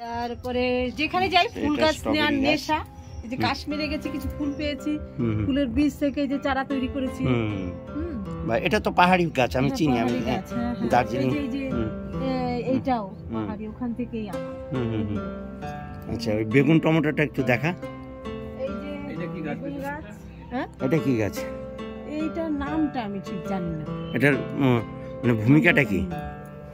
তারপরে যেখানে যাই ফুল গাছ নেওয়ার নেশা। এই যে কাশ্মীরে গেছি, কিছু ফুল পেয়েছি, ফুলের বীজ থেকে যে চারা তৈরি করেছি। এটা তো পাহাড়ি গাছ, আমি চিনি, আমি দার্জিলিং। এইটাও পাহাড়ি, ওখান থেকেই আনা। আচ্ছা, ওই বেগুন টমেটোটা একটু দেখা। এই যে এটা কি গাছ? হ্যাঁ, এটা কি গাছ? এইটার নামটা আমি ঠিক জানি না। এটার মানে ভূমিকাটা কি?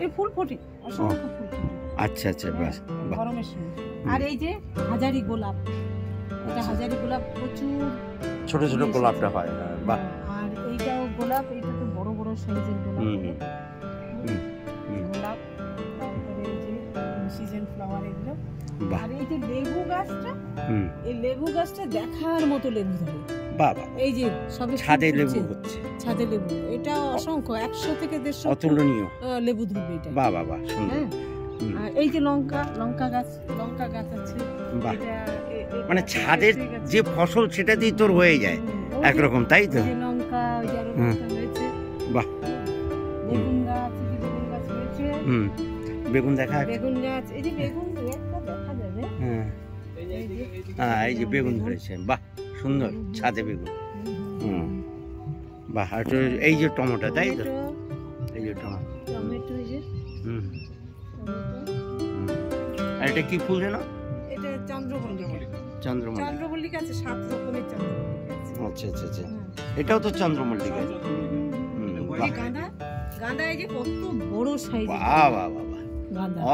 এই ফুল ফোটে, অসংখ্য ফুল ফোটে। আচ্ছা আচ্ছা, বাস, গরমের সময়। আর এই যে হাজারি গোলাপ, এটা হাজারি গোলাপ, প্রচুর ছোট ছোট গোলাপটা হয়। বাহ। আর এইটাও গোলাপ, এটা তো বড় বড় সাইজের গোলাপ। গোলাপ, তারপরে এই যে সিজন ফ্লাওয়ার এগুলো। আর এই যে লেবু গাছটা, এই লেবু গাছটা দেখার মতো লেবু ধরে। বাবা, এই যে সবে ছাদে লেবু হচ্ছে, ছাদে লেবু। এটা অসংখ্য, 100 থেকে 150 অতুলনীয় লেবু ধরবে এটা। বাহ বাহ বাহ, সুন্দর। আর এই যে লঙ্কা গাছ আছে। এটা মানে ছাদের যে ফসল সেটা দিয়ে তোর হয়ে যায় একরকম, তাই তো? লঙ্কা, ওই যে আরো লঙ্কা হয়েছে। বাহ। বেগুন গাছ হয়েছে। বেগুন দেখা, বেগুন গাছ, এই যে বেগুন একটা দেখা যাবে। এই যে বেগুন ধরেছে, বাহ সুন্দর, ছাদে বেগুন। বাহ। আর এই যে টমেটো, তাই তো? এই যে টমেটো, এই যে আর এটা কি ফুল যেন? এটা চন্দ্রমল্লিকা। চন্দ্রমল্লিকা আছে, 7 রকমের চন্দ্রমল্লিকা আছে। আচ্ছা আচ্ছা আচ্ছা, এটাও তো চন্দ্রমল্লিকা। গাঁদা, এই যে কত বড় সাইজ। বাহ বাহ বাহ,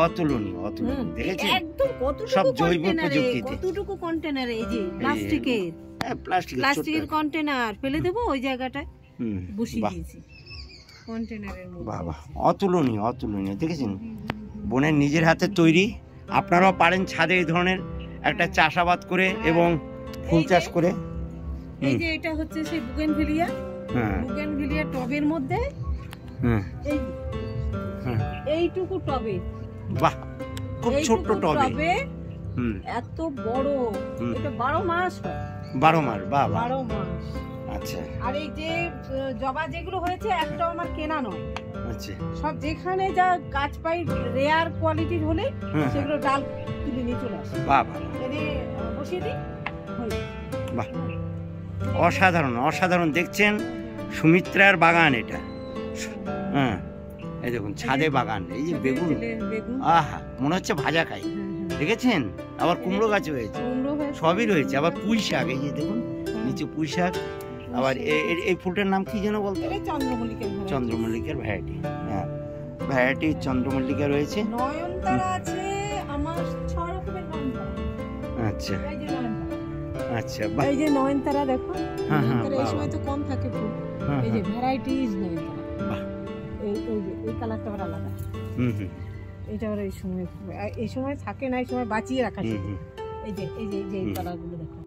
অতুলনীয় অতুলনীয়। দেখেছেন একদম কতটুকু, সব জৈব প্রযুক্তিতে, কতটুকু কন্টেনারে, এই যে প্লাস্টিকের কন্টেনার ফেলে দেবো ওই জায়গাটায় বসিয়ে দিয়েছি কন্টেনারের মধ্যে। বাহ বাহ, অতুলনীয় অতুলনীয়। দেখেছেন বোনের নিজের হাতে তৈরি। আপনারাও পারেন ছাদে এই ধরনের একটা চাষাবাদ করে এবং ফুল চাষ করে। এই যে এটা হচ্ছে সেই বুগেনভিলিয়া। বুগেনভিলিয়া টবের মধ্যে, এইটুকু টবে। বাহ, খুব ছোট্ট টবে এত বড়। এটা 12 মাস হয়। 12 মাস, বাহ 12 মাস। আচ্ছা। আর এই যে জবা যেগুলো হয়েছে, একটাও আমার কেনা নয়। আচ্ছা, সব যেখানে যা গাছ পাই রেয়ার কোয়ালিটির হলে সেগুলো ডাল তুলে নিয়ে চলে আসে। বাহ বাহ, এনে বসিয়ে দিই। বাহ, অসাধারণ অসাধারণ। দেখছেন সুমিত্রার বাগান এটা। এই দেখুন ছাদে বাগান, এই যে বেগুন, আহা মনে হচ্ছে ভাজা খাই। দেখেছেন আবার কুমড়ো গাছ হয়েছে, সবই রয়েছে। আবার পুঁই শাক, এই যে দেখুন নিচে পুঁই শাক। আবার এই ফুলটার নাম কি যেন বলতো? চন্দ্রমল্লিকার ভ্যারাইটি। হ্যাঁ, ভ্যারাইটি চন্দ্রমল্লিকা রয়েছে। নয়নতারা আছে আমার 6 রকমের নয়নতারা। আচ্ছা আচ্ছা, এই যে নয়নতারা দেখো, নয়নতারা এই সময় তো কম থাকে ফুল। এই যে ভ্যারাইটিজ নয়নতারা। বাহ, এই কালারটা আবার আলাদা। এইটা আবার এই সময় থাকে না, এই সময় বাঁচিয়ে রাখা। এই যে এই কালারগুলো দেখো।